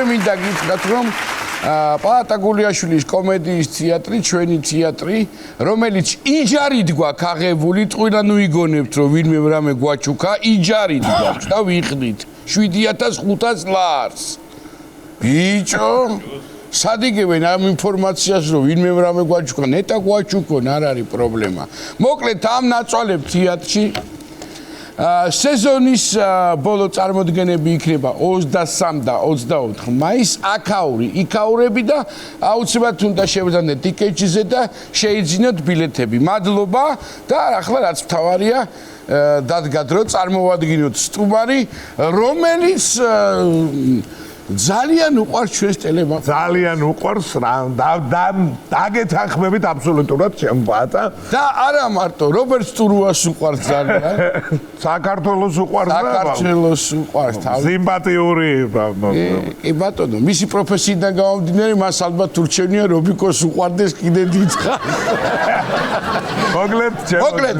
მინდა გითხრათ, რომ პალატა გულიაშვილის კომედიის თეატრი, ჩვენი თეატრი, რომელიც იჯარით გვაქვს აღებული, ტყუილად ვიგონებთ, რომ ვინმე რამე გვაჩუქა, იჯარით გვაქვს და ვიხდით 7500 ლარს. ბიჭო, სადიგებენ ამ ინფორმაციას, რომ ვინმე რამე გვაჩუქა, ნეტა გვაჩუქონ, არ არის პრობლემა. მოკლედ ამ ნაწვალებ თეატრში სეზონის ბოლო წარმოდგენები იქნება 23 და 24 მაისს, აქაური, იქაურები და აუცილებლად უნდა შევძანეთ ტიკეტზე და შეიძინოთ ბილეთები. მადლობა და ახლა რაც მთავარია, დადგათ რომ წარმოვადგინოთ სტუმარი, რომელიც ძალიან უყვარს ჩვენს ტელემახსოვს. ძალიან უყვარს დაგეთანხმებით აბსოლუტურად ჩემ პატა. და არა მარტო, რობერტ სტურუას უყვარს ძალიან. საქართველოს უყვარს და საქართველოს უყვარს. სიმპათიური. კი ბატონო, მისი პროფესიიდან გამომდინარე, მას ალბათ ურჩევნია რობიკოს უყვარდეს კიდე დიდხანს. მოკლედ,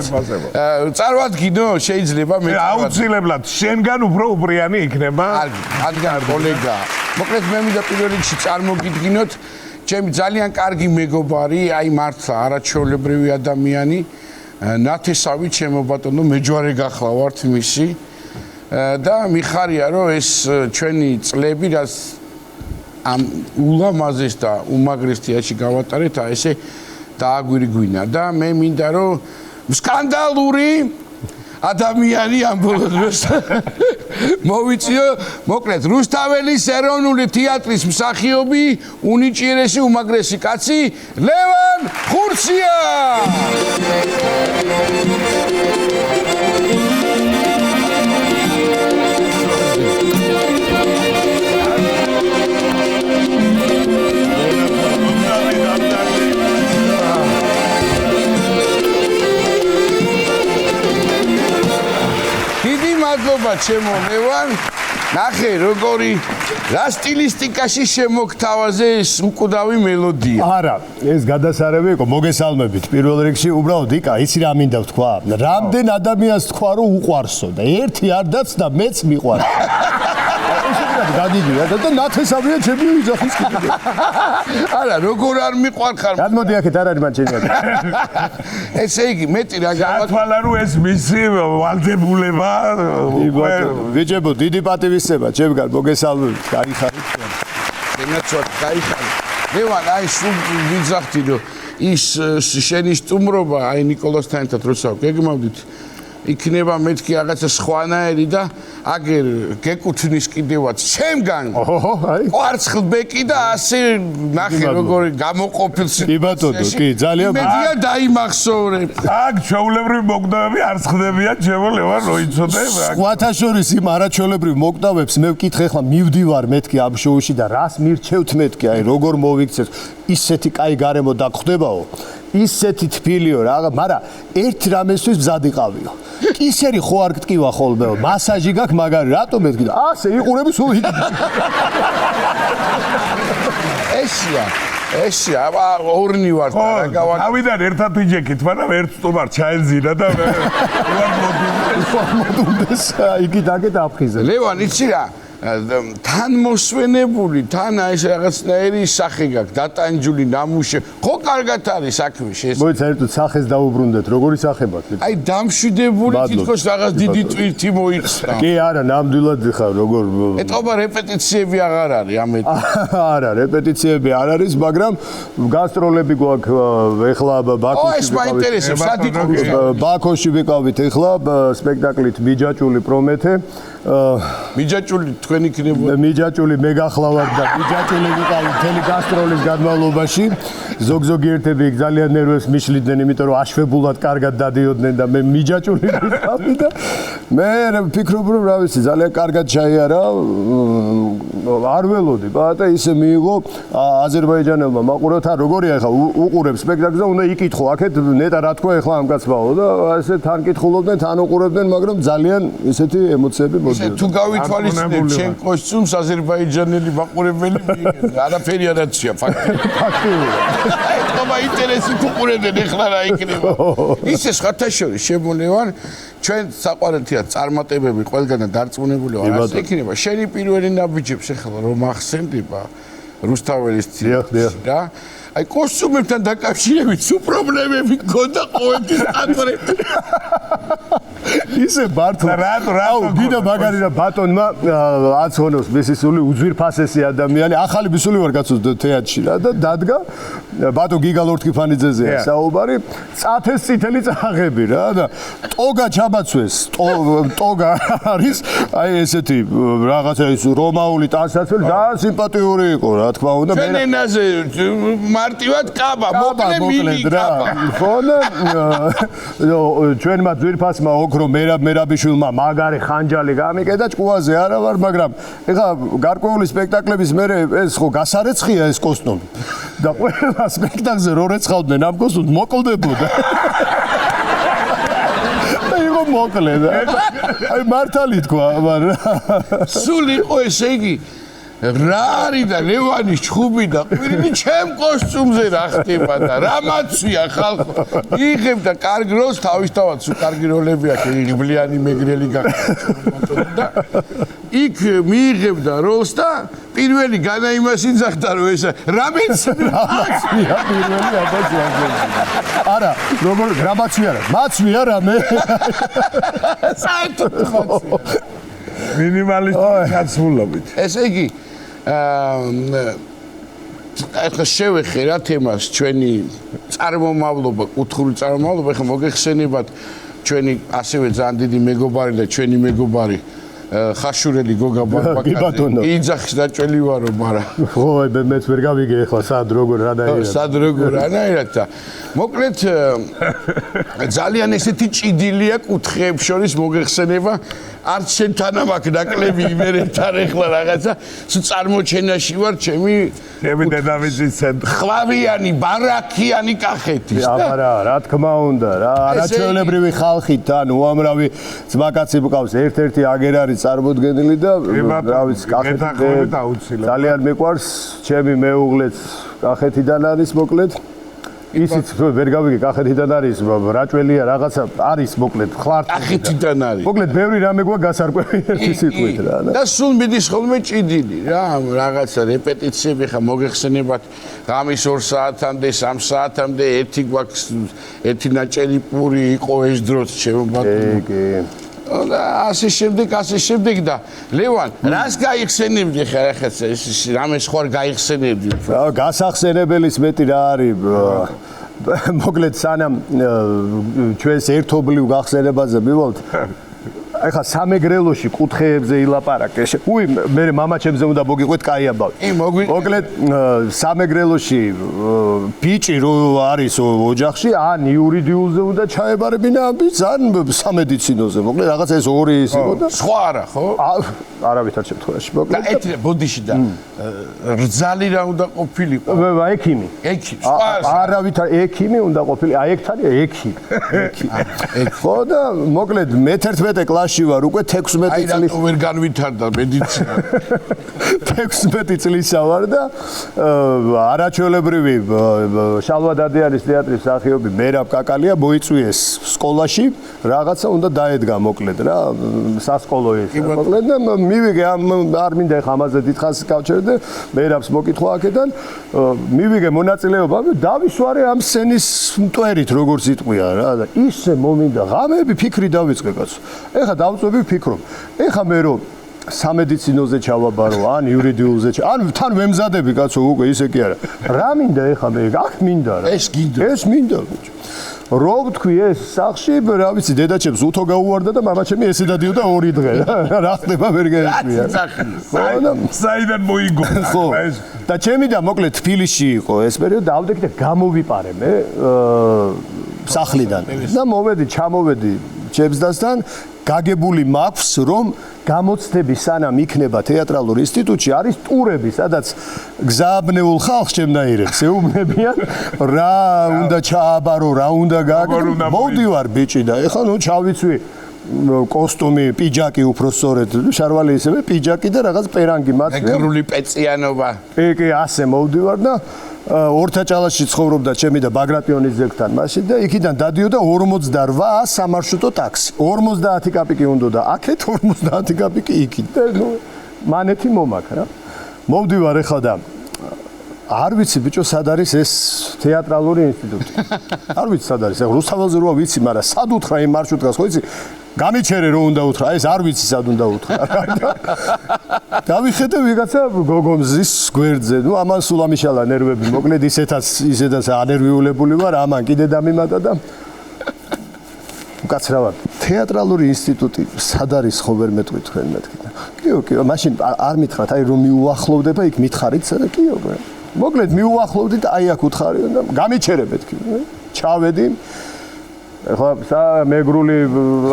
წარმოვადგინო, შეიძლება მე აუცილებლად შენგან უფრო უბრიანი იქნება. ადგან კოლეგა. მოკლედ მე მინდა პირველ რიგში წარმოგიდგინოთ ჩემი ძალიან კარგი მეგობარი, აი მართლა არაჩვეულებრივი ადამიანი, ნათესავი ჩემო ბატონო, მეჯვარე გახლავართ მისი და მიხარია რომ ეს ჩვენი წლები რაც ამ ულამაზეს და უმაგრეს თეატრში გავატარეთ, აი ესე დააგვირგვინა და მე მინდა რომ სკანდალური ადამიანი ამ ბოლო დროს მოვიწიო, მოკლედ რუსთაველის ეროვნული თეატრის მსახიობი, უნიჭიერესი უმაგრესი კაცი ლევან ხურცია. მადლობა ჩემო ლევან, ნახე როგორი რა სტილისტიკაში შემოგთავაზე ეს უკვდავი მელოდია. არა, ეს გადასარევი იყო, მოგესალმებით. პირველ რიგში უბრალოდ იკა, იცი რა მინდა ვთქვა? რამდენ ადამიანს თქვა რომ უყვარსო და ერთი არ დაცდა, მეც მიყვარს. გადიგი და ნათესავია ჩემი ოჯახის კიდე. არა, როგორ არ მიყვარ ხარ? გადმოდი აქეთ, არ არის მან ჩემი. ესე იგი, მეტი რა გავაკვალა რომ ეს მისი ვალდებულება. ვიჯებო, დიდი პატივისცემა, ჩემგან მოგესალმებით. გაიხარით. ენაცოთ, გაიხარით. ლევან, აი სულ ვიძახდი რომ ის შენი სტუმრობა, აი ნიკოლასთან ერთად როცა გეგმავდით, იქნება მეთქი რაღაცა სხვანაირი და აგერ გეკუთვნის კიდევაც ჩემგან. კვარცხლბეკი და ასე ნახე როგორი გამოყოფილს. კი ბატონო, კი, ძალიან მედია დაიმახსოვრებ. აქ ჩვეულებრივი მოკვდავები არ ხდებიან, ჩემო ლევან, რო იცოდე. სხვათა შორის იმ არაჩვეულებრივ მოკვდავებს მე ვკითხე ხლა მივდივარ მეთქი ამ შოუში და რას მირჩევთ მეთქი, აი როგორ მოვიქცეთ, ისეთი კაი გარემო დაგხვდებაო. ისეთი თბილიო რა, მაგრამ ერთ რამესთვის მზადიყავიო. კისერი ხო არ გტკივა ხოლმეო, მასაჟი გაქვს მაგარი, რატომ მეთქი და ასე იყურები სულ იქ. ესია, ორნი ვარ და რა გავაკეთე. ავიდან ერთად ვიჯექით, მაგრამ ერთ სტუმარ ჩაენზინა და მე ვარ მოდუნდეს, იგი დაგეთ აფხიზე. ლევან, იცი რა? თან მოსვენებული, თან ეს რაღაცნაირი სახე გაქვს, დატანჯული ნამუშე. ხო კარგად არის საქმე ეს. მოიცა ერთად სახეს დაუბრუნდეთ, როგორი სახებად? აი დამშვიდებული თითქოს რაღაც დიდი ტვირთი მოიხსნა. კი, არა, ნამდვილად ხარ, როგორ ეტყობა რეპეტიციები აღარ არის ამეთ. არა, რეპეტიციები არ არის, მაგრამ გასტროლები გვაქვს ეხლა ბაქოში. ეს მაინტერესებს, სად იყო? ბაქოში ვიყავით ეხლა სპექტაკლით მიჯაჭული პრომეთე. მიჯაჭული თქვენ იქნებოდა. მიჯაჭული მე გახლავართ და მიჯაჭული ვიყავით მთელი გასტროლის განმავლობაში. ზოგ-ზოგი ერთები ძალიან ნერვებს მიშლიდნენ, იმიტომ რომ აშვებულად კარგად დადიოდნენ და მე მიჯაჭული ვიყავი და მე ვფიქრობ რომ რა ვიცი, ძალიან კარგად ჩაიარა. არ ველოდი, პატა ისე მიიღო აზერბაიჯანელმა მაყურებელთა, როგორია ახლა უყურებ სპექტაკლს და უნდა იკითხო, აქეთ ნეტა რა თქვა ახლა ამ კაცბაო და ასე თან კითხულობდნენ, თან უყურებდნენ, მაგრამ ძალიან ესეთი ემოციები მოდიოდა. თუ გავითვალისწინებ ჩემ კოსტიუმს აზერბაიჯანელი მაყურებელი, არაფერი არ აცია ფაქტია. ხობა ინტერესი ფუყურებდნენ ეხლა რა იქნება. ისე სხვათა შორის შემონევარ ჩვენ საყვარელთია წარმატებები ყველგან დარწმუნებული ვარ ასე იქნება. შენი პირველი ნაბიჯებს ეხლა რომ ახსენდება რუსთაველის ციხეში რა. აი კოსტუმებთან დაკავშირებით სულ პრობლემები გქონდა ყოველთვის ატვრეთ. ისე ბართლა რაუ გიდა მაგარი რა ბატონმა აცონოს მისისული უძვირფასესი ადამიანი ახალი ბისული ვარ კაცო თეატრში რა და დადგა ბატონ გიგა ლორთქიფანიძეზეა საუბარი წათეს წითელი წაღები რა და ტოგა ჩაბაცვეს ტოგა არის აი ესეთი რაღაცა ის რომაული ტანსაცმელი ძალიან სიმპათიური იყო რა თქმა უნდა ჩვენ ენაზე მარტივად კაბა მოკლე მინი კაბა ხო და ჩვენმა ძვირფასმა ოქრო მერაბიშვილმა მაგარი ხანჯალი გამიკედა ჭკუაზე არა ვარ მაგრამ ეხლა გარკვეული სპექტაკლების მერე ეს ხო გასარეცხია ეს კოსტუმი და ყველა სპექტაკლზე რო რეცხავდნენ ამ კოსტუმს მოკლდებოდა და იყო მოკლე და აი მართალი თქვა მაგრამ სულ იყო ესე იგი რა არის და ლევანის ჩხუბი და ყვირილი ჩემ კოსტუმზე რა ხდება და რა მაცვია ხალხო იღებ და კარგ როლს თავისთავად სულ კარგი როლები აქვს იღბლიანი მეგრელი გახდა და იქ მიიღებდა როლს და პირველი განა იმას ინძახდა რომ ეს რამეც მაცვია პირველი აბაზია არა როგორ რა მაცვია რა მაცვია რამე საერთოდ მაცვია მინიმალისტური გაცვლობით ესე იგი ახლა შევეხე რა თემას ჩვენი წარმომავლობა, კუთხური წარმომავლობა, ახლა მოგეხსენებათ ჩვენი ასევე ძალიან დიდი მეგობარი და ჩვენი მეგობარი ხაშურელი გოგა ბაკაკაძე. იძახის დაჭველი ვარო, მაგრამ ხო, მეც ვერ გავიგე ახლა სად როგორ რანაირად. სად როგორ რანაირად და მოკლედ ძალიან ესეთი ჭიდილია კუთხეებს შორის მოგეხსენება არც შენ თანამაქ ნაკლები იმერებთან ახლა რაღაცა წარმოჩენაში ვარ ჩემი დედამიწის ცენტრი ხვავიანი ბარაქიანი კახეთის და აბარა რა თქმა უნდა რა არაჩვეულებრივი ხალხით ან უამრავი ძმაკაცი მყავს ერთ-ერთი აგერ არის წარმოდგენილი და რა ვიცი კახეთი ძალიან მეყვარს ჩემი მეუღლეც კახეთიდან არის მოკლედ ისიც ვერ გავიგე კახეთიდან არის რაჭველია რაღაცა არის მოკლედ ხლართ კახეთიდან არის მოკლედ ბევრი რამე გვა გასარკვევი ერთი სიტყვით რა და სულ მიდის ხოლმე ჭიდილი რა რაღაცა რეპეტიციები ხა მოგეხსენებათ ღამის 2 საათამდე 3 საათამდე ერთი გვაქვს ერთი ნაჭერი პური იყო ეს დროც ჩემო ბატონო კი და ასე შემდეგ და ლევან რას გაიხსენებდი ხა ახაც ეს რამეს ხوار გაიხსენებდი გასახსენებელის მეტი რა არის მოკლედ სანამ ჩვენს ერთობლივ გახსენებაზე მივალთ ეხა სამეგრელოში კუთხეებზე ილაპარაკე. უი, მე მამაჩემზე უნდა მოგიყვეთ კაი ამბავი. მოკლედ სამეგრელოში ბიჭი რო არის ოჯახში, ან იურიდიულზე უნდა ჩაებარებინა ამბიც, ან სამედიცინოზე. მოკლედ რაღაცა ეს ორი ის იყო და სხვა არა, ხო? არავითარ შემთხვევაში. მოკლედ და ეთრე ბოდიში და რძალი რა უნდა ყოფილიყო? ექიმი. ექიმი. არავითარ ექიმი უნდა ყოფილიყო. ექთარი ექიმი. ხო და მოკლედ მე-11 კლასში ვარ უკვე 16 წლის. აი რატო ვერ განვითარდა მედიცინა? 16 წლისა ვარ და არაჩვეულებრივი შალვა დადიანის თეატრის მსახიობი მერაბ კაკალია მოიწვიეს სკოლაში რაღაცა უნდა დაედგა მოკლედ რა სასკოლო ეს მოკლედ და მივიგე არ მინდა ხა ამაზე დიდხანს გავჩერდე მერაბს მოკითხვა აქედან მივიგე მონაწილეობა დავისვარე ამ სცენის მტვერით როგორც იტყვია რა და ისე მომინდა ღამეები ფიქრი დავიწყე კაცო ეხა დავწვევი ვფიქრობ ეხა მე რომ სამედიცინოზე ჩავაბარო ან იურიდიულზე ან თან ვემზადები კაცო უკვე ისე კი არა რა მინდა ეხა მე აქ მინდა რა ეს მინდა რო ვთქვი ეს სახში რა ვიცი დედაჩემს უთო გაუვარდა და მამაჩემი ესე დადიოდა 2 დღე რა ხდება ვერ გაიყვია საიდან მოიგო ხო და ჩემი და მოკლედ თბილისში იყო ეს პერიოდი დავდექი და გამოვიპარე მე სახლიდან და მოვედი ჩამოვედი ჩემსდასთან გაგებული მაქვს რომ გამოცდები სანამ იქნება თეატრალურ ინსტიტუტში არის ტურები სადაც გზააბნეულ ხალხს ჩემნაირებს ეუბნებიან რა უნდა ჩააბარო რა უნდა გააკეთო მოვდივარ ბიჭი და ეხლა ნუ ჩავიცვი კოსტუმი პიჯაკი უფრო სწორედ შარვალი ისევე პიჯაკი და რაღაც პერანგი მათი ეგრული პეწიანობა კი ასე მოვდივარ და ორთაჭალაში ცხოვრობდა ჩემი და ბაგრატიონის ძეგლთან მაშინ და იქიდან დადიოდა 48 სამარშრუტო ტაქსი 50 კაპიკი უნდა და აქეთ 50 კაპიკი იქით და ნუ მანეთი მომაქ რა მოვდივარ ეხლა და არ ვიცი ბიჭო სად არის ეს თეატრალური ინსტიტუტი არ ვიცი სად არის ეხლა რუსთაველზე როა ვიცი მაგრამ სად უთხრა იმ მარშრუტკას ხო იცი გამიჩერე რო უნდა უთხრა ეს არ ვიცი სად უნდა უთხრა დავიხედე ვიღაცა გოგონზის გვერდზე ნუ ამან სულ ამიშალა ნერვები მოკლედ ისედაც ანერვიულებული ვარ ამან კიდე დამიმატა და უკაცრავად თეატრალური ინსტიტუტი სად არის ხო ვერ მეტყვი თქვენ მეთქი კიო მაშინ არ მითხრათ აი რომ მიუახლოვდება იქ მითხარით სადა კიო მოკლედ მიუახლოვდით აი აქ უთხარიო და გამიჩერე მეთქი ჩავედი ეხლა მეგრული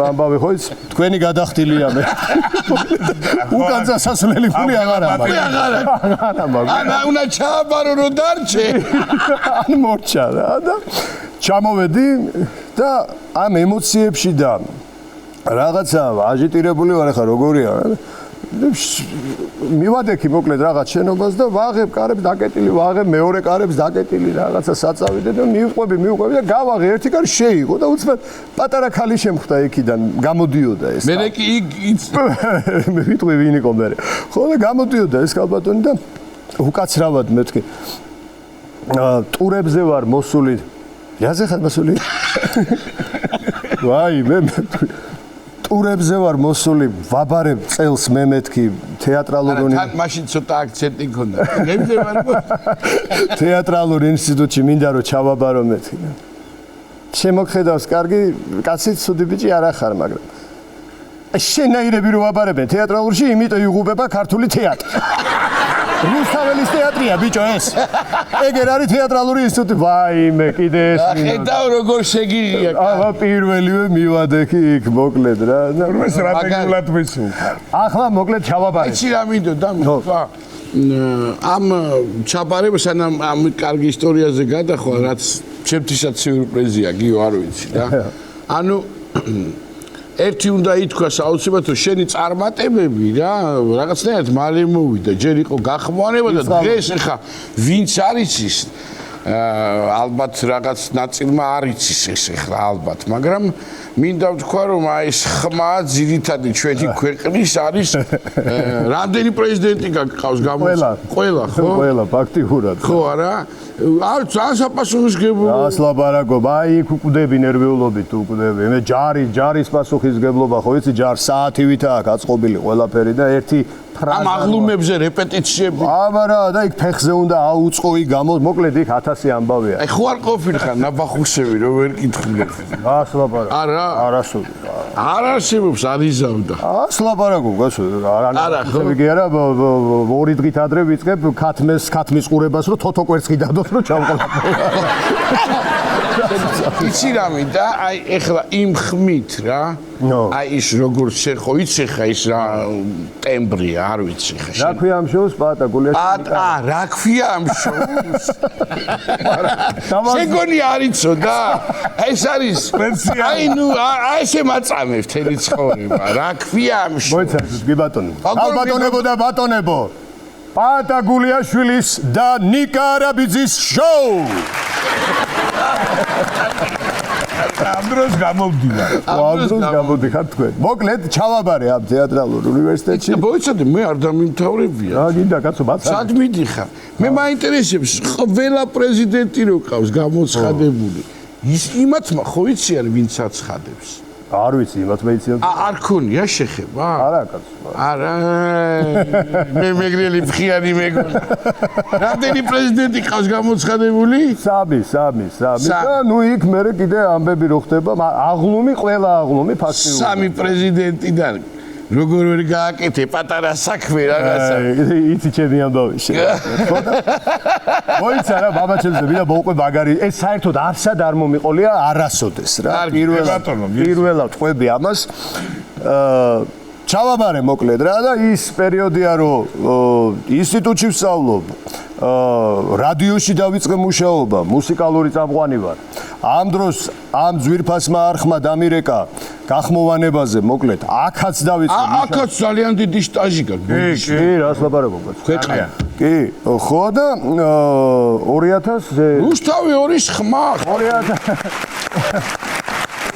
ამბავი ხო იცი თქვენი გადახდილია მე უკან წასასვლელი ფული აღარა ანა უნდა ჩააბარო რომ დარჩე ან მორჩა რა და ჩამოვედი და ამ ემოციებში და რაღაცა აჟიტირებული ვარ ახლა როგორია მივადექი მოკლედ რაღაც შენობას და ვაღებ კარებს დაკეტილი ვაღებ მეორე კარებს დაკეტილი რაღაცა საწავიდე და მივყვები და გავაღე ერთი კარი შეიღო და უცბად პატარა ქალი შემხვდა იქიდან გამოდიოდა ეს მე კი იც მე ვიტყვი ვინ იყო მე ხო და გამოდიოდა ეს კალბატონი და უკაცრავად მეთქი ტურებზე ვარ მოსული იაზე ხარ მოსული ვაი მე ტურებზე ვარ მოსული ვაბარებ წელს მე მეთქი თეატრალური თან მაშინ ცოტა აქცენტი ქონდა ნებზე ვარ თეატრალური ინსტიტუტში მინდა რომ ჩავაბარო მეთქი შემოგხედავს კარგი კაცი ცუდი ბიჭი არ ახარ მაგრამ შენაირები რო ვაბარებენ თეატრალურში იმიტომ იღუპება ქართული თეატრი რუსთაველის თეატრია ბიჭო ეს ეგერ არის თეატრალური ინსტიტუტი ვაიმე კიდე ეს ხედავ როგორ შეგიღია აბა პირველივე მივადექი იქ მოკლედ რა ეს სტრატეგიულად ვისულ ახლა მოკლედ ჩავაბარე იცი რა მინდოდა თქვა ამ ჩაბარებას ამ კარგი ისტორიაზე გადახვა რაც ჩემთვისაც სიურპრიზია გიო არ ვიცი რა ანუ ერთი უნდა ითქვას აუცილებლად რომ შენი წარმატებები რა რაღაცნაირად მალე მოვიდა ჯერ იყო გახმოვანება და დღეს ახლა ვინც არის ის ალბათ რაღაც ნაწილმა არ იცის ეს ახლა ალბათ მაგრამ მინდა ვთქვა რომ აი ეს ხმა ძირითადი ჩვენი ქვეყნის არის რამდენი პრეზიდენტი გყავს ყველა ხო ყველა ფაქტიურად ხო არა არც ასაპასუხისგებლობა ასლაბარაკო აი იქ უკვდები ნერვიულობით უკვდები მე ჯარის პასუხისგებლობა ხო იცი ჯარ საათივითაა გაწყობილი ყველაფერი და ერთი ამ აღლუმებზე რეპეტიციები აბა რა და იქ ფეხზე უნდა აუწყოი გამოს მოკლედ იქ 1000 ამბავია აი ხო არ ყოფილიყარ ნაბახუსები რომ ვერ კითხულობ ასლაბარაკო არა არასოდი არ არსებობს არიზავდა ასლაბარაკო გასო არა ხო იგი არა ორი დღით ადრე ვიწყებ ქათმის ყურებას რომ თოთო კვერცხი დადოს რომ ჩავყოლო იცი რა მინდა აი ეხლა იმ ხმით რა აი ის როგორ შეხო იცი ხა ის რა ტემბრია არ ვიცი ხა რა ქვია ამ შოუს პატა გულიაში რა ქვია ამ შოუს შეგონი არ იცოდა ეს არის აი ნუ აი ესე მაწამე მთელი ცხოვრება რა ქვია ამ შოუს მოიცადეთ გიბატონო ალბატონებო და ბატონებო პატა გულიაშვილის და ნიკა არაბიძის შოუ ამ დროს გამოვდივარ ამ დროს გამოდიხარ თქვენ მოკლედ ჩავაბარე ამ თეატრალურ უნივერსიტეტში მოიცადე მე არ დამიმთავრებია რა გინდა კაცო ბაცა სად მიდიხარ მე მაინტერესებს ყველა პრეზიდენტი რო ყავს გამოცხადებული ის იმათმა ხო იცი არ ვინც აცხადებს არ ვიცი იმათ მეიციან არ ქონია შეხება არა კაცო არა მე მეგრელი ფხიანი მეგონა რამდენი პრეზიდენტი ყავს გამოცხადებული სამი და ნუ იქ მერე კიდე ამბები რო ხდება აღლუმი ყველა აღლუმი ფაქტიურად სამი პრეზიდენტიდან როგორ ვერ გააკეთე პატარა საქმე რაღაცა იცი ჩემი ამბავი მოიცა რა ბაბაჩემზე ვიდა მოუყვე მაგარი ეს საერთოდ არსად არ მომიყოლია არასოდეს რა პირველად ყვები ამას ჩავაბარე მოკლედ რა და ის პერიოდია რომ ინსტიტუტში ვსწავლობ რადიოში დავიწყე მუშაობა მუსიკალური წამყვანი ვარ ამ დროს ამ ძვირფასმა არხმა დამირეკა გახმოვანებაზე მოკლედ აქაც დავიწყე აქაც ძალიან დიდი სტაჟი გაქვს კი რას ლაპარაკობ ქვეყანა კი ხო და 2000 რუსთავი ორის ხმა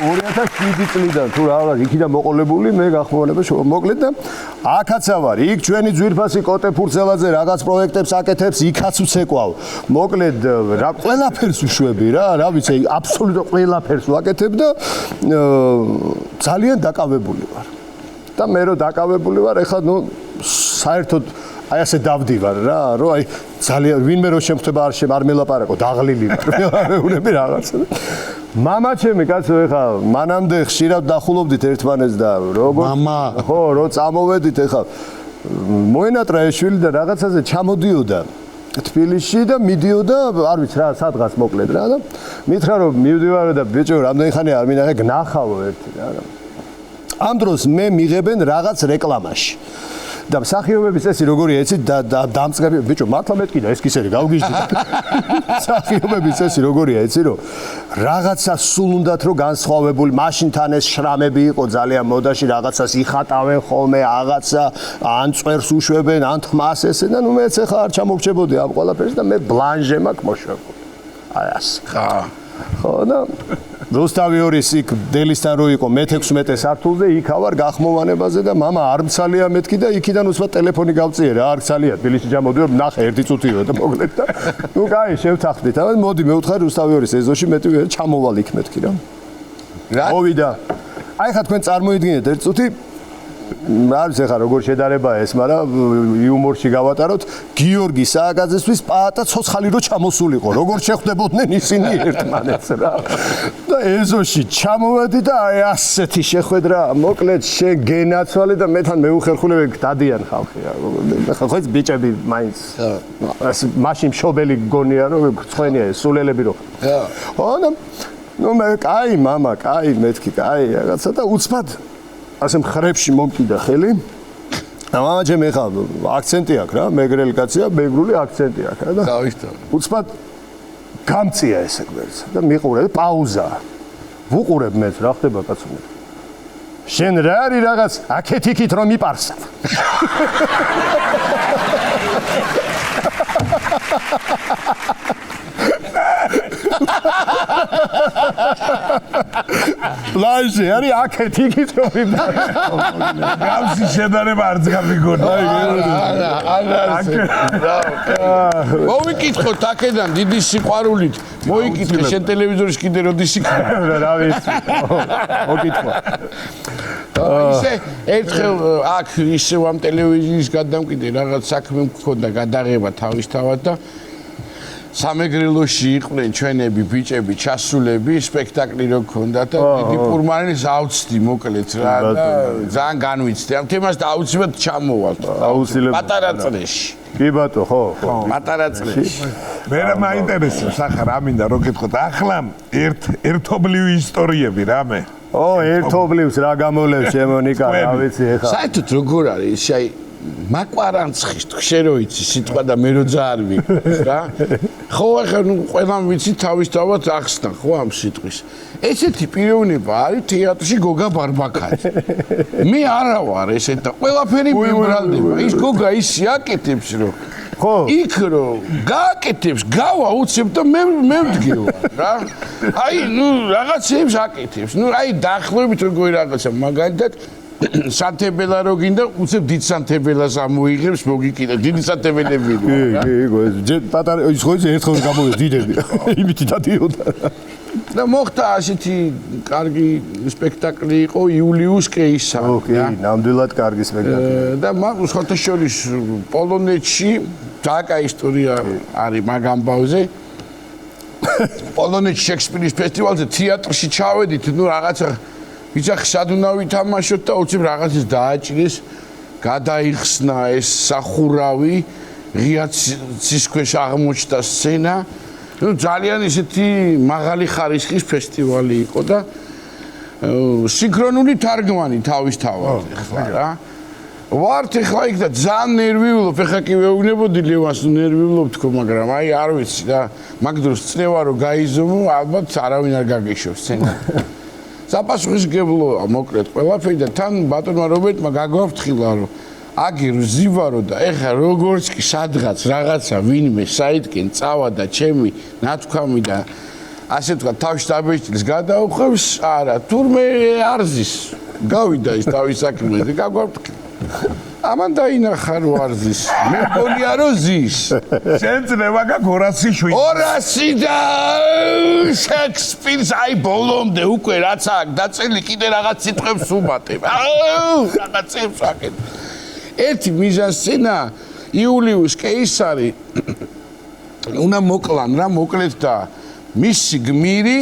2007 წლიდან თუ რაღაც იქიდან მოყოლებული მე გახმოვანება მოკლედ და აქაცა ვარ იქ ჩვენი ძვირფასი კოტე ფურცელაძე რაღაც პროექტებს აკეთებს იქაც უცეკვავ მოკლედ რა ყველაფერს უშვები რა ვიცი აბსოლუტურად ყველაფერს ვაკეთებ და ძალიან დაკავებული ვარ და მე რო დაკავებული ვარ ეხლა ნუ საერთოდ აი ასე დავდივარ რა რომ აი ძალიან ვინმე რო შემხვდება არ მელაპარაკო დაღლილი ვარ მეუბნები რაღაცა მამა ჩემი კაცო ეხლა მანამდე ხშირად დახულობდით ერთმანეთს და როგორ მამა ხო რო წამოვედით ეხლა მოენატრა ეს შვილი და რაღაცაზე ჩამოდიოდა თბილისში და მიდიოდა არ ვიცი რა სადღაც მოკლედ რა და მითხრა რომ მივდივარო და ბიჭო რამდენი ხანია არ მინახე გნახავო ერთი რა ამ დროს მე მიღებენ რაღაც რეკლამაში და მსახიობების წესი როგორია იცით და დამწყები ბიჭო მართლა მეთქი და ეს კისერი გავგიჟდი მსახიობების წესი როგორია იცი რომ რაღაცა სულ უნდათ რომ განსხვავებული მაშინთან ეს შრამები იყო ძალიან მოდაში რაღაცას იხატავენ ხოლმე რაღაცა ან წვერს უშვებენ ან თმას ესე და ნუ მეც ახლა არ ჩამოგჭებოდი ამ ყველაფერს და მე ბლანჟე მაქვს მოშვებული აი ასე ხო და რუსთავი ორის იქ დელისთან რო იყო მე-16 სართულზე იქა ვარ გახმოვანებაზე და მამა არ მცალია მეთქი და იქიდან უსვათ ტელეფონი გავწიე რა არ მცალია თბილისში ჩამოდიო ნახე ერთი წუთიო და მოკლედ და ნუ კაი შევთანხმდით აბა მოდი მეუთხარი რუსთავი ორის ეზოში მეტი ჩამოვალ იქ მეთქი რა მოვიდა აი ხა თქვენ წარმოიდგინეთ ერთ წუთი არ ვიცი ხა როგორ შედარებაა ეს მაგრამ იუმორში გავატაროთ გიორგი სააკაძესთვის პაატა ცოცხალი რო ჩამოსულიყო როგორ შეხვდებოდნენ ისინი ერთმანეთს რა და ეზოში ჩამოვედი და აი ასეთი შეხვედრა მოკლედ შეგენაცვალე და მეთან მეუხერხულები დადიან ხალხი რა ხა ხო ეს ბიჭები მაინც მაშინ შობელი გონია რომ ცხენია ეს სულელები რო ხო ნუ მე კაი მამა კაი მეთქი კაი რაღაცა და უცბად ასე მხრებში მომკიდა ხელი. მამა ჩემი ხა აქცენტი აქვს რა, მეგრელი კაცია, მეგრული აქცენტი აქვს რა და გავისტო. უცბად გამწია ესე გვერდს და მიყურე და პაუზა. ვუყურებ მეც რა ხდება კაცო. შენ რა არის რაღაც აქეთ-იქით რომ მიპარსა. ლაჟი არის აქეთ იქით რომ გავსი შედარება არც გამიგონა მოვიკითხოთ აქედან დიდი სიყვარულით მოიკითხე შენ ტელევიზორის კიდე როდის იქნება რა ვიცი მოკითხვა ისე ერთხელ აქ ისევ ამ ტელევიზიის გადამკიდე რაღაც საქმე მქონდა გადაღება თავისთავად და სამეგრელოში იყვნენ ჩვენები ბიჭები ჩასულები სპექტაკლი რო ქონდა და დიდი პურმანის ავწდი მოკლედ რა და ძალიან განვიცდი ამ თემას და აუცილებლად ჩამოვალთ აუცილებლად პატარა წრეში კი ბატო ხო პატარა წრეში მე რა მაინტერესებს ახლა რა მინდა რო გითხოთ ახლა ერთობლივი ისტორიები რამე ო ერთობლივს რა გამოვლევ შემონიკა რა ვიცი ეხლა საერთოდ როგორ არის აი მაკვარანცხის შერო იცი სიტყვა და მე რო ძარვი რა ხო ახლა ყველამ ვიცი თავისთავად ახსნა ხო ამ სიტყვის ესეთი პიროვნება არის თეატრში გოგა ბარბაკაძე მე არა ვარ ესეთ და ყველაფერი მიმრალდება ის გოგა ისე აკეთებს რომ ხო იქ რომ გააკეთებს გავა უცებ და მე ვდგევა რა აი ნუ რაღაცებს აკეთებს ნუ აი დაახლოებით როგორი რაღაცა მაგალითად სანთებელა რო გინდა უცებ დიდ სანთებელას ამოიღებს მოგიკიდა დიდი სანთებელები რა კი კი პატარა ის ხო ერთხელ გამოვიდა დიდები იმითი დადიოდა და მოხდა ასეთი კარგი სპექტაკლი იყო იულიუს კეისა ოკეი ნამდვილად კარგი სპექტაკლი და მაგ სხვათა შორის პოლონეთში დაკა ისტორია არის მაგ ამბავზე პოლონეთში შექსპირის ფესტივალზე თეატრში ჩავედით ნუ რაღაცა ვიძახი სადუნავი თამაშოთ და უცებ რაღაცას დააჭირეს გადაიხსნა ეს სახურავი ღია ცის ქვეშ აღმოჩნდა სცენა ნუ ძალიან ისეთი მაღალი ხარისხის ფესტივალი იყო და სინქრონული თარგმანი თავისთავად ახლა რა ვართ ახლა იქ და ძალიან ნერვიულობ ახლა კი ვეუბნებოდი ლევანს ნერვიულობ თქო მაგრამ აი არ ვიცი და მაგ დროს წნევა რომ გაიზომო ალბათ არავინ არ გაგეშობს სცენა საპასუხისმგებლოა მოკლედ ყველაფერი და თან ბატონმა რობერტმა გაგვაფრთხილა რომ აგი ზივარო და ეხა როგორც კი სადღაც რაღაცა ვინმე საიტკენ წავა და ჩემი ნათქვამი და ასე თქვა თავში დაბეჭდილს გადაუხევს არა თურმე არზის გავიდა ის თავის საქმე და გაგვაფრთხილა ამან დაინახა რო არზის მე მგონია რომ ზის შენ წნევა გაქორასი შვილი 200 და შექსპირს აი ბოლომდე უკვე რაც აქ დაწელი კიდე რაღაც სიტყვებს უმატებ რაღაცებს აკეთებ ერთი მიზანსცენა იულიუს კეისარი უნდა მოკლან რა მოკლეთ და მისი გმირი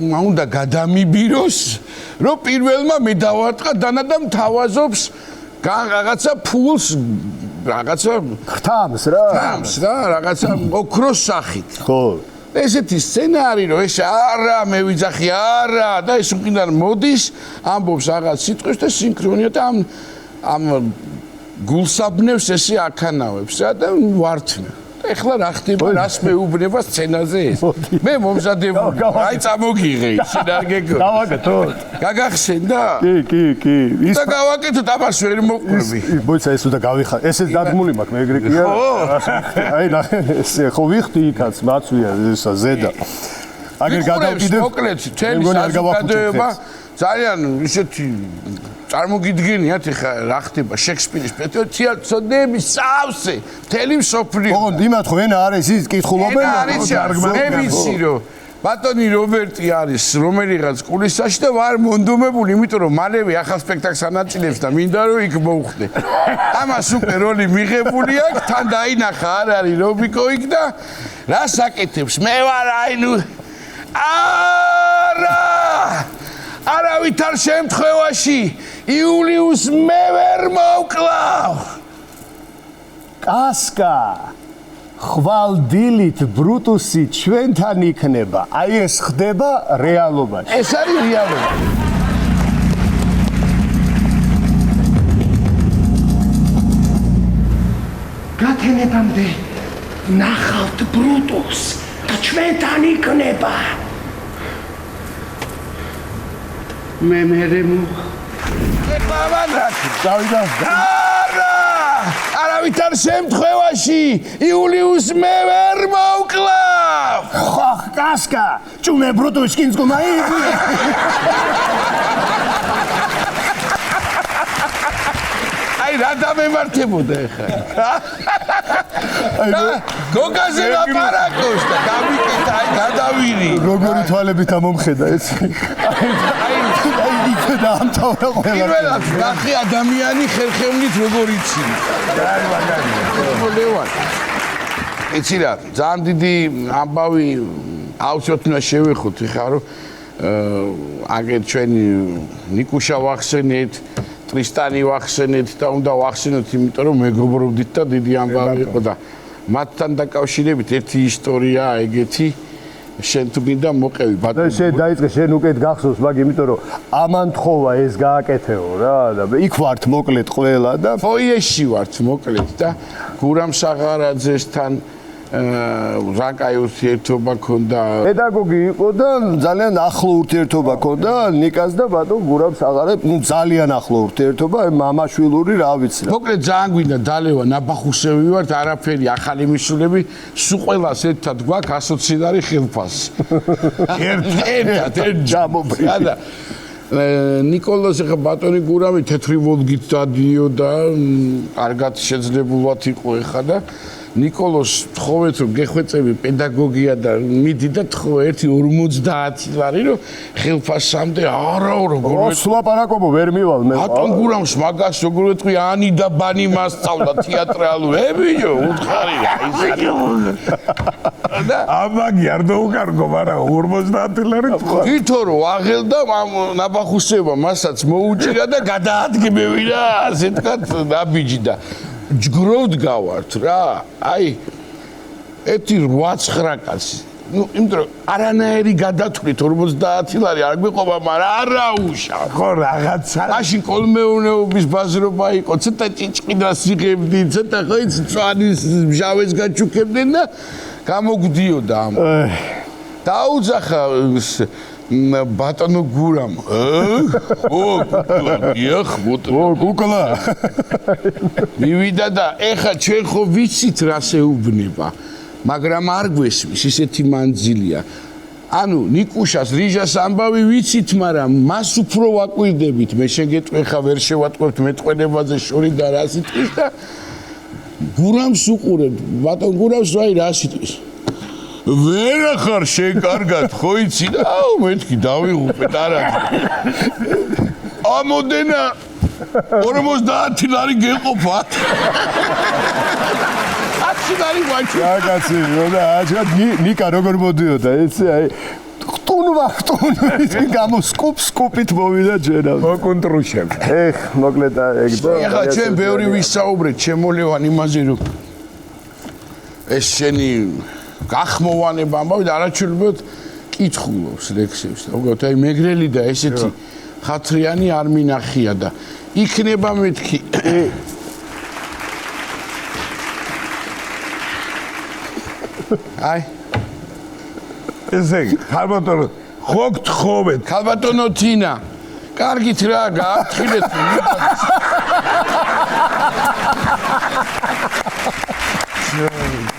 უნდა გადამიბიროს რომ პირველმა მე დავარტყა დანადამ თავაზობს რაღაცა ფულს რაღაცა ხთამს რა რაღაცა ოქროს სახით ხო ესეთი სცენარი რომ ეს არა მე ვიძახი არა და ეს უკიდან მოდის ამბობს რაღაც სიტყვებს და სინქრონია და ამ გულსაბნევს ესე აქანავებს რა და ვართმე ეხლა რა ხდება რას მეუბნება სცენაზე ეს მე მომზადებული აი წამოგიღე შინარგეკო დავაკეთო გაგახსენდა კი ის და გავაკეთოთ ამას ვერ მოყვები მოიცა ეს უნდა გავიხარ ესეც დადგმული მაქვს მე ეგრე კი არა აი ნახე ეს ხო ვიხდი იქაც მაცვია ესა ზედა აგერ გადავკიდე მოკლედ თემის საზოგადოება ძალიან ისეთი წარმოგიდგენიათ ეხა რა ხდება შექსპირის პეტროციაცოდების სავსე მთელი მსოფლიო ოღონდ იმათ ხო ენა არის ის კითხულობენ მე ვიცი რომ ბატონი რობერტი არის რომელიღაც კულისაში და ვარ მონდომებული იმიტომ რომ მალევე ახალ სპექტაკლს ანაწილებს და მინდა რომ იქ მოვხდე ამას უკვე როლი მიღებული აქვს თან დაინახა არ არის რობიკო იქ და რას აკეთებს მე ვარ აი ნუ არავითარ შემთხვევაში იულიუს მე ვერ მოვკლავ კასკა ხვალდილით ბრუტუსი ჩვენთან იქნება აი ეს ხდება რეალობაში ეს არის რეალობა გათენებამდე ნახავთ ბრუტუს და ჩვენთან იქნება მე დავიდა არავითარ შემთხვევაში იულიუს მე ვერ მოვკლავ ხო კასკა ჩუნე ბრუტუშკინსკო მაი აი რა დამემართებოდა ეხა გოგაზე ლაპარაკობს და გამიკეთა აი გადავირი როგორი თვალებით ამომხედა ეს აი იქ დაამთავრა ყველა პირველად ნახე ადამიანი ხერხევნით როგორ იცინი აი მაგარია იცი რა ძალიან დიდი ამბავი აუცილებლად უნდა შევეხოთ ეხლა რომ აგერ ჩვენი ნიკუშა ვახსენეთ ტრისტანი ვახსენეთ და უნდა ვახსენოთ იმიტომ რომ მეგობრობდით და დიდი ამბავი იყო და მათთან დაკავშირებით ერთი ისტორია ეგეთი შენ თუ გინდა მოყევი ბატონო შენ დაიწყე შენ უკეთ გახსოვს მაგ იმიტომ რომ ამან თხოვა ეს გააკეთეო რა და იქ ვართ მოკლედ ყველა და ფოიეში ვართ მოკლედ და გურამ საღარაძესთან რაკაი ურთიერთობა ქონდა პედაგოგი იყო და ძალიან ახლო ურთიერთობა ქონდა ნიკას და ბატონ გურამ საღარაძეს ნუ ძალიან ახლო ურთიერთობა მამაშვილური რა ვიცი რა მოკლედ ძალიან გვინდა დალევა ნაბახუსევი ვართ არაფერი ახალი მისულები სულ ყველას ერთად გვაქვს ასოცირარი ხილფასი ერთად ჯამობრივი ნიკოლოზ ეხა ბატონი გურამი თეთრი ვოლგით დადიოდა კარგად შეძლებულად იყო ეხა და ნიკოლოს თხოვეთ რომ გეხვეწები პედაგოგია და მიდი და თხოვე ერთი 50 ლარი რომ ხელფასამდე არა როგორ სულაპარაკობო ვერ მივალ მე ბატონ გურამს მაგას როგორ ვეთქვი ანი და ბანი მასწავლა თეატრალურები უთხარი და ამაგი არ დაუკარგო მაგრამ 50 ლარი თვითონ რომ აღელდა ნაბახუსება მასაც მოუჭირა და გადაადგმევი რა ასე თქვა ნაბიჯი და ჯგროდ გავართ რა აი ეთი 8-9 კაცი ნუ იმიტომ რომ არანაირი გადათვლით 50 ლარი არ გვიყოფა მაგრამ არა უშა ხო რაღაცა მაშინ კოლმეურნეობის ბაზრობა იყო ცოტა ჭიჭყიდას იღებდი ცოტა ხო იცი წვანის მჟავეს გაჩუქებდნენ და გამოგვდიოდა ამ დაუძახა ბატონო გურამ. კუკლა. მივიდა და ეხა ჩვენ ხო ვიცით რა შეუბნება. მაგრამ არ გვესმის, ისეთი მანძილია. ანუ ნიკუშას რიჟას ამბავი ვიცით, მაგრამ მას უფრო ვაკვირდებით. მე შეგეტყვი ხა ვერ შევატყობთ მეტყველებაზე შორი და რა სიტყვის და გურამს უყურებთ. ბატონ გურამს ვაი რა სიტყვის. ვერ ახარ შენ კარგად ხო იცი და მეთქი დავიღუპეთ არა. ამოდენა 50 ლარი გეყოფა. აცი ვაჩი. კაცი, და აჩად ნიკა როგორ მოდიოდა ესე აი ხტუნვა ის გამოსკუპით მოვიდა ჯერა. მოკუნტრუშებ. მოკლედ ეგ ეხლა ჩვენ ბევრი ვისაუბრეთ შემოლევან იმაზე რომ ეს შენი გახმოვანება ამბავი და არაჩვეულებრივად კითხულობს ლექსებს. უბრალოდ აი მეგრელი და ესეთი ხათრიანი არ მინახია და იქნება მეთქი აი ესე იგი ხალბატონო ხო გთხოვეთ ხალბატონო თინა კარგით რა გააფრთხილეთ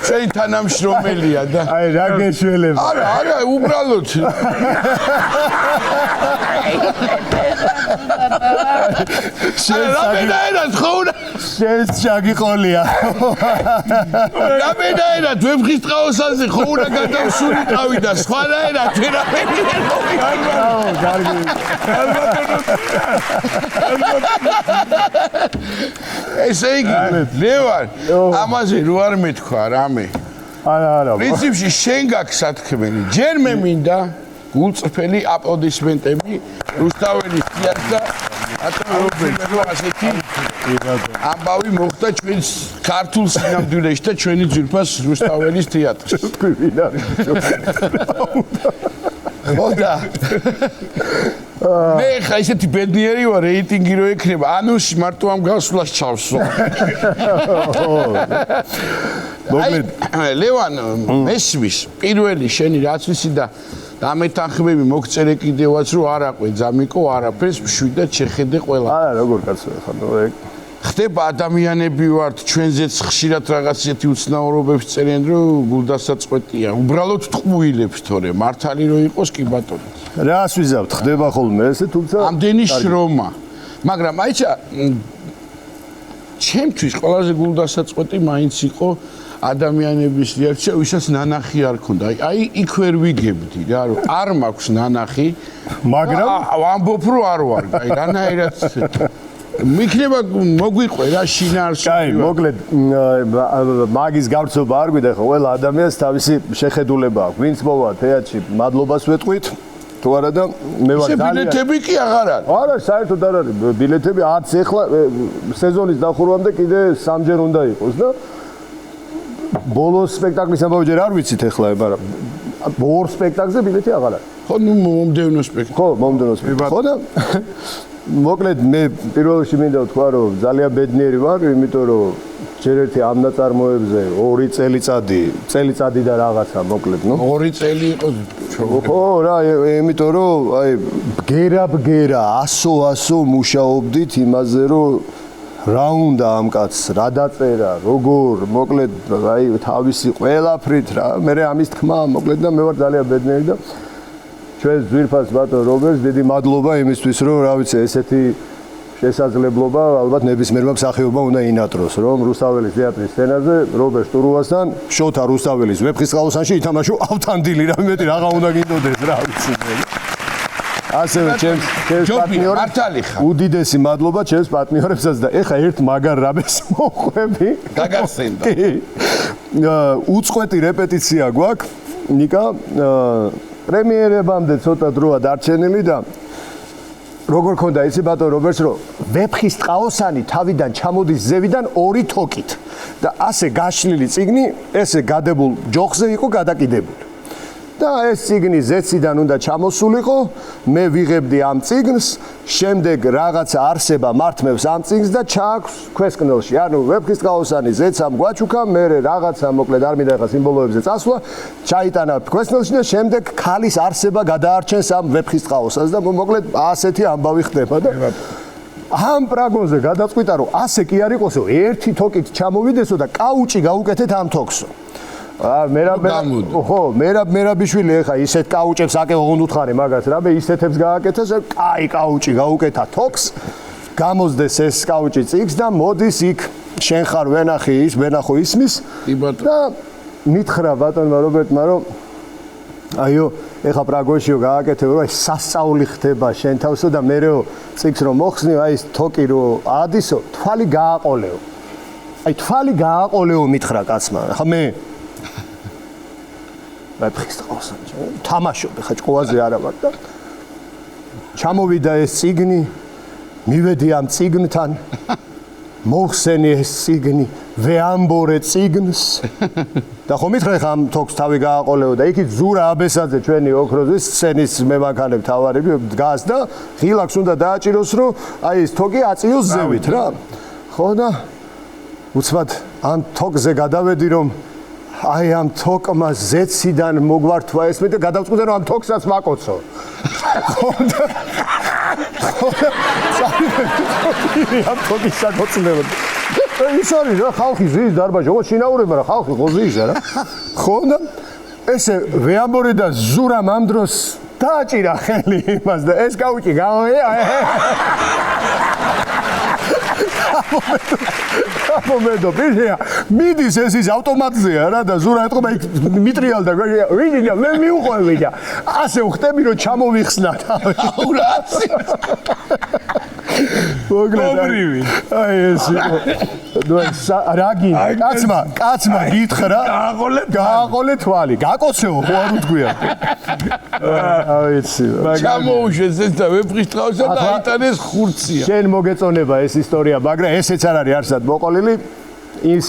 შენ თანამშრომელია და აი რა გეშველება. არა უბრალოდ რამენაერად ხო უნდა შენს შაგიყოლია. რამენაერად ვეფხის ტყაოსანზე ხო უნდა გადავსულიყავი და სხვანაერად ესე იგი ლევან ამაზე რო არ მეთქვა რამე არა პრინციპში შენ გაქვს სათქმელი ჯერ მე მინდა გულწრფელი აპლოდისმენტები რუსთაველის თიად და ატომობილო ასეთი ამბავი მოხდა ჩვენს ქართულ სინამდვილეში და ჩვენი ძვირფას რუსთაველის თეატრში ხოდა მე ხა ისეთი ბედნიერი ვარ რეიტინგი რო ექნება ანუში მარტო ამ გასვლას ჩავსო მოკლედ ლევან მესმის პირველი შენი რაც ვიცი და დამეთანხმები მოგწერე კიდევაც რომ არ აყვე ძამიკო არაფერს მშვიდად შეხედე ყველა არა როგორ კაცო ხარ ეგ ხდება ადამიანები ვართ ჩვენზეც ხშირად რაღაც ისეთი უცნაურობებს წერენ რომ გულდასაწყვეტია უბრალოდ ტყუილებს თორე მართალი რო იყოს კი ბატონო რას ვიზავთ ხდება ხოლმე ესე თუმცა ამდენი შრომა მაგრამ აიცა ჩემთვის ყველაზე გულდასაწყვეტი მაინც იყო ადამიანების რეაქცია ვისაც ნანახი არ ქონდა აი იქ ვერ ვიგებდი რა რომ არ მაქვს ნანახი მაგრამ ვამბობ რომ არ ვარ აი რანაირად მიქნება მოგვიყვე რა შინაარსი კაი მოკლედ მაგის გავრცობა არ გვიდა ხო ყველა ადამიანს თავისი შეხედულება აქვს ვინც მოვა თეატრში მადლობას ვეთყვით თუ არა და მე ვარ ძალიან ბილეთები კი აღარ არის არა საერთოდ არ არის ბილეთები არც ეხლა სეზონის დახურვამდე კიდე სამჯერ უნდა იყოს და ბოლოს სპექტაკლის ამბავი ჯერ არ ვიცით ეხლა მაგრამ ორ სპექტაკლზე ბილეთი აღარ არის ხო ნუ მომდევნო სპექტაკლი ხო მომდევნო სპექტაკლი ხო და მოკლედ მე პირველ რიგში მინდა ვთქვა რომ ძალიან ბედნიერი ვარ იმიტომ რომ ჯერ ერთი ამ ნაწარმოებზე 2 წელიწადი და რაღაცა მოკლედ ნუ 2 წელი იყო ხო რა იმიტომ რომ აი ბგერა 100 მუშაობდით იმაზე რომ რა უნდა ამ კაცს რა დაწერა როგორ მოკლედ აი თავისი ყველაფრით რა მე ამის თქმა მოკლედ და მე ვარ ძალიან ბედნიერი და ჩვენს ძვირფას ბატონ რობერტს დიდი მადლობა იმისთვის რომ რა ვიცი ესეთი შესაძლებლობა ალბათ ნებისმიერმა მსახიობმა უნდა ინატროს რომ რუსთაველის თეატრის სცენაზე რობერტ ტურუასთან შოთა რუსთაველის ვეფხისტყაოსანში ითამაშო ავთანდილი რა მეტი რაღა უნდა გინდოდეს რა ვიცი ასევე ჩემს პარტნიორებს უდიდესი მადლობა ჩემს პარტნიორებსაც და ეხა ერთ მაგარ რამეს მოყვები გაგასცენდა უწყვეტი რეპეტიცია გვაქვს ნიკა პრემიერებამდე ცოტა დროა დარჩენილი და როგორ ქონდა იცი ბატონ რობერტს რომ ვეფხისტყაოსანი თავიდან ჩამოდის ზევიდან 2 თოკით და ასე გაშლილი წიგნი ესე გადებულ ჯოხზე იყო გადაკიდებული და ეს წიგნი ზეციდან უნდა ჩამოსულიყო, მე ვიღებდი ამ წიგნს, შემდეგ რაღაცა არსება მართმევს ამ წიგნს და ჩააქვს ქვესკნელში. ანუ ვეფხისტყაოსანი ზეცამ გვაჩუქა, მე რაღაცა მოკლედ არ მინდა ხა სიმბოლოებზე წასვლა, ჩაიტანა ქვესკნელში და შემდეგ ქალის არსება გადაარჩენს ამ ვეფხისტყაოსას და მოკლედ ასეთი ამბავი ხდება და ამ პრაგონზე გადაწყვიტა რომ ასე კი არ იყოსო, ერთი თოკით ჩამოვიდესო და კაუჭი გაუკეთეთ ამ თოქსო. მერაბიშვილი ეხა ისეთ კაუჭებს აკეთონ უთხარი მაგას რა მე ისეთებს გააკეთეს კაი კაუჭი გაუკეთა თოქს გამოსდეს ეს კაუჭი წიგს და მოდის იქ შენ ხარ ვენახი ის ვენახო ისმის და მითხრა ბატონმა რობერტმა რომ აიო ეხა პრაგონშიო გააკეთე რომ ეს სასწაული ხდება შენ თავსო და მეреო წიგს რომ მოხსნიო აი ეს თოკი რომ ადისო თვალი გააყოლეო აი თვალი გააყოლეო მითხრა კაცმა ხა მე ვეფხისტყაოსანი თამაშობ ხა ჭკუაზე არა ვარ და ჩამოვიდა ეს წიგნი მივედი ამ წიგნთან მოხსენი ეს წიგნი ვეამბორე წიგნს და ხომ მითხრა ხა ამ თოქს თავი გააყოლეო და იქით ზურა აბესაძე ჩვენი ოქროზის სცენის მემანქანებ თავარები დგას და ღილაკს უნდა დააჭიროს რომ აი ეს თოკი აწიოს ზევით რა ხო და უცბად ამ თოკზე გადავედი რომ აი ამ თოკმა ზეციდან მოგვართვა ესმე და გადავწყვიტე რომ ამ თოკსაც ვაკოცო. ამ თოკის საკოცნებო. ის არის რა ხალხი ზის დარბაზი, ოღონდ შინაურება რა ხალხი ღოზის რა. ხო და ესე ვეამბორე და ზურამ ამ დროს დააჭირა ხელი იმას და ეს კაუჭი გავეა. მომედო ბიჭია მიდის ეს ის ავტომატზეა რა და ზურა ეთქობა იქ მიტრიალდა ვინა მე მიუყვები და ასე ვხდები რომ ჩამოვიხსნა აურა მოგრები აი ეს რაგი კაცმა გითხრა გააყოლე თვალი გაკოცეო ხო არ უთქვია აი ეს ჩამოუშვეს ეს და ვეფხისტყაოსა და აიტანეს ხურცია შენ მოგეწონება ეს ისტორია მაგრამ ესეც არ არის არსად მოყოლილი ის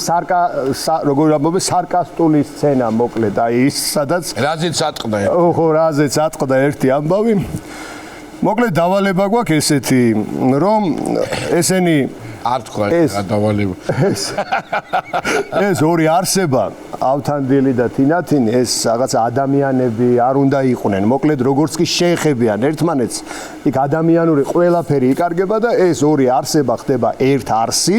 როგორ ამბობენ სარკასტული სცენა მოკლედ აი ის სადაც რაზეც ატყდა ხო რაზეც ატყდა ერთი ამბავი მოკლედ დავალება გვაქვს ესეთი რომ ესენი არ თქვა დავალება ეს ორი არსება ავთანდილი და თინათინი ეს რაღაცა ადამიანები არ უნდა იყვნენ მოკლედ როგორც კი შეეხებიან ერთმანეთს იქ ადამიანური ყველაფერი იკარგება და ეს ორი არსება ხდება ერთ არსი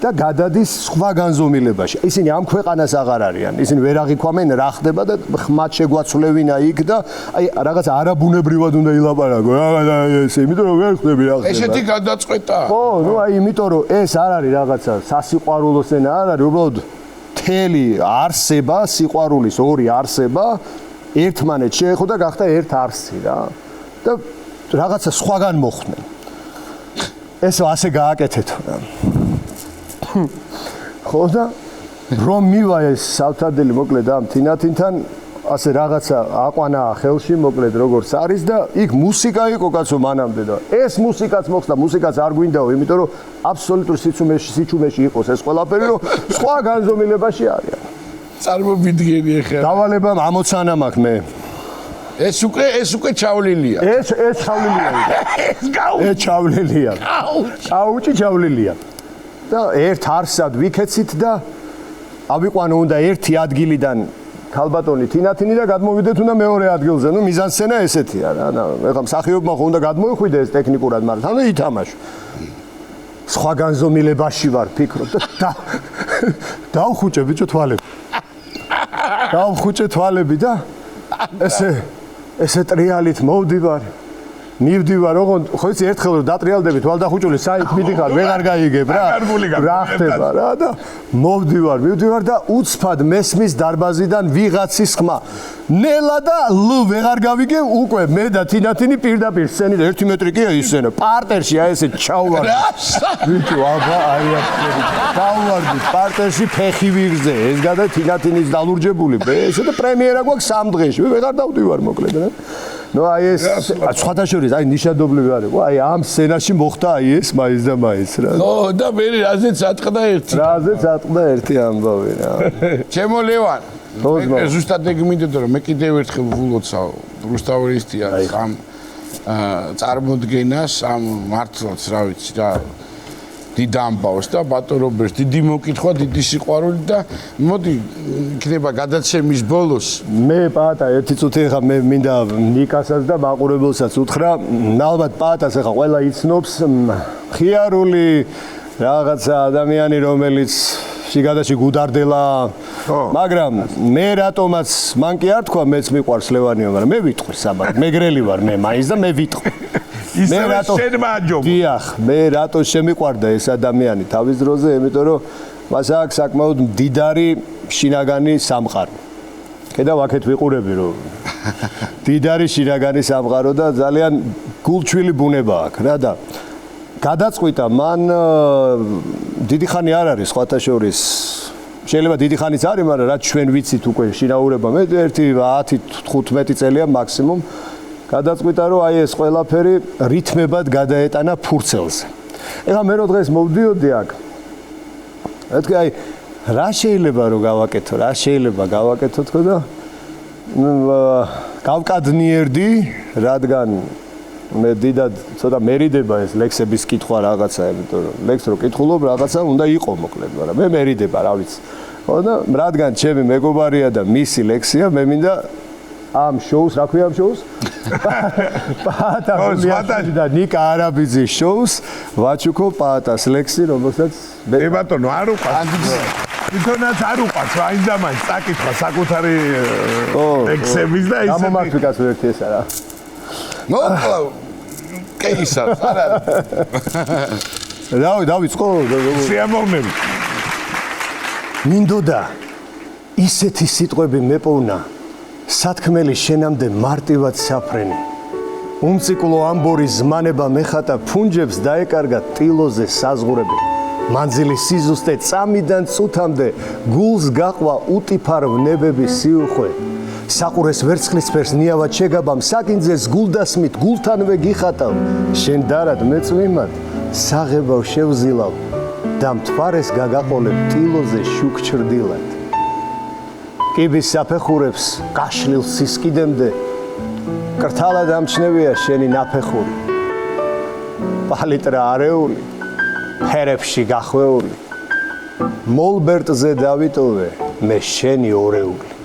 და გადადის სხვა განზომილებაში ისინი ამ ქვეყანას აღარ არიან ისინი ვერ აღიქვამენ რა ხდება და ხმად შეგვაცვლევინა იქ და აი რაღაც არაბუნებრივად უნდა ილაპარაკო რაღაცა ეს იმიტომ რომ ვერ ხდები რა ხდება ესეთი გადაწყვეტა ხო ნუ აი იმიტომ რომ ეს არ არის რაღაცა სასიყვარულო სცენა არ არის უბრალოდ თელი არსება სიყვარულის ორი არსება ერთმანეთს შეეხო და გახდა ერთ არსი რა და რაღაცა სხვაგან მოხდნენ ეს ასე გააკეთეთ ხო და რომ მივა ეს ავთანდილი მოკლედ ამ თინათინთან ასე რაღაცა აყვანა ხელში მოკლედ როგორც არის და იქ მუსიკა იყო კაცო მანამდე და ეს მუსიკაც მოხდა მუსიკაც არ გვინდაო იმიტომ რომ აბსოლუტურ სიჩუმეში იყოს ეს ყველაფერი რომ სხვა განზომილებაში არიან წარმოვიდგენი ახლა დავალება ამოცანა მაქვს მე ეს უკვე ჩავლილია ეს ჩავლილია ეს ჩავლილია კაუჭი ჩავლილია და ერთ არსად ვიქეცით და ავიყვანო უნდა ერთი ადგილიდან ქალბატონი თინათინი და გადმოვიდეთ უნდა მეორე ადგილზე. ნუ მიზანსცენა ესეთია რა. ეხლა მსახიობმა ხო უნდა გადმოიხვიდე ეს ტექნიკურად, მაგრამ ანუ ითამაშო. სხვა განზომილებაში ვარ, ფიქრობ და დავხუჭე ბიჭო თვალები. დავხუჭე თვალები და ესე ტრიალით მოვდივარ. მივდივარ, ოღონდ ხო იცი ერთხელ რომ დატრიალდები თვალდახუჭული საით მიდიხარ, ვეღარ გაიგებ რა. რა ხდება რა და მოვდივარ და უცბად მესმის დარბაზიდან ვიღაცის ხმა. ნელა და ლ ვეღარ გავიგე უკვე მე და თინათინი პირდაპირ სცენით 1 მეტრი კი ის სცენა. პარტერში აი ესე ჩავვარ. ვიჭო აბა აი დავვარდი პარტერში ფეხი ვიღზე. ეს გადა თინათინის დალურჯებული. ესე და პრემიერა გვაქვს 3 დღეში. მე ვეღარ დავდივარ მოკლედ რა. ნუ აი ეს სხვადასხვა აი ნიშადობლივი არის. აი ამ სცენაში მოხდა აი ეს მაინც და მაინც რა. ხო და მე რაზეც ატყდა ერთი. რაზეც ატყდა ერთი ამბავი რა. ჩემო ლევან ზუსტად ეგ მინდოდა რომ მე კიდევ ერთხელ ვულოცავ რუსთაველისტია ამ წარმოდგენას ამ მართლაც რა ვიცი რა დიდ ამბავს და ბატონობას დიდი მოკითხვა, დიდი სიყვარული და მოდი იქნება გადაცემის ბოლოს. მე პაატა ერთი წუთი ხა მე მინდა ნიკასაც და მაყურებელსაც უთხრა, ალბათ პაატას ხა ყველა იცნობს ხიარული რაღაცა ადამიანი რომელიც შიგადაში გუდარდელა მაგრამ მე რატომაც მან კი არ თქვა მეც მიყვარს ლევანიო მაგრამ მე ვიტყვი საბა მეგრელი ვარ მე მაინც და მე ვიტყვი ისე შენ მაჯობ დიახ მე რატო შემიყვარდა ეს ადამიანი თავის დროზე იმიტომ რომ მას აქვს საკმაოდ მდიდარი შინაგანი სამყარო კიდევ აქეთ ვიყურები რომ მდიდარი შინაგანი სამყარო და ძალიან გულჩვილი ბუნება აქვს რა და გადაწყვიტა მან დიდი ხანი არ არის სხვათა შორის შეიძლება დიდი ხანიც არის მაგრამ რაც ჩვენ ვიცით უკვე შინაურება მე ერთი 10-15 წელია მაქსიმუმ გადაწყვიტა რომ აი ეს ყველაფერი რითმებად გადაეტანა ფურცელზე ეხლა მე რო დღეს მოვდიოდი აქ ეთქი აი რა შეიძლება რომ გავაკეთო თქო და გავკადნიერდი რადგან მე დიდად ცოტა მერიდება ეს ლექსების კითხვა რაღაცა, იმიტომ რომ ლექს რო კითხულობ რაღაცა უნდა იყო მოკლედ, მაგრამ მე მერიდება, რა ვიცი. ხო და რადგან ჩემი მეგობარია და მისი ლექსია, მე მინდა ამ შოუს, რა ქვია ამ შოუს? პაატა და ნიკა არაბიძის შოუს ვაჩუქო პაატას ლექსი, რომელსაც მე ბატონო არ უყვარს. თვითონაც არ უყვარს, აინდა მაინც წაკითხა საკუთარი ლექსების და ისე. გამომართვიკას ერთი ესა რა. ნუ კეისა არ არის დავიწყო შეამოვნები მინდოდა ისეთი სიტყვები მეპოვნა სათქმელი შენამდე მარტივად საფრენი უმციკლო ამბორი ზმანება მეხატა ფუნჯებს დაეკარგა ტილოზე საზღურები მანძილი სიზუსტე წამიდან წუთამდე გულს გაყვა უტიფარ ვნებების სიუხვე საყურეს ვერცხლის ფერს ნიავად შეგაბამ საკინძეს გულდასმით გულთანვე გიხატავ შენ დარად მეწვიმად საღებავ შევზილავ და მთვარეს გაგაყოლებ ტილოზე შუქჩრდილად კიბის საფეხურებს გაშლილ სისკიდემდე კრთალად ამჩნევია შენი ნაფეხური პალიტრა არეული ფერებში გახვეული მოლბერტზე დავიტოვე მე შენი ორეული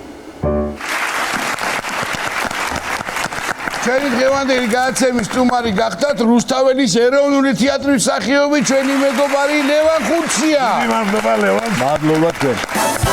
ჩვენი დღევანდელი გადაცემის სტუმარი გახდათ რუსთაველის ეროვნული თეატრის მსახიობი ჩვენი მეგობარი ლევან ხურცია. მადლობა ლევან. მადლობა თქვენ.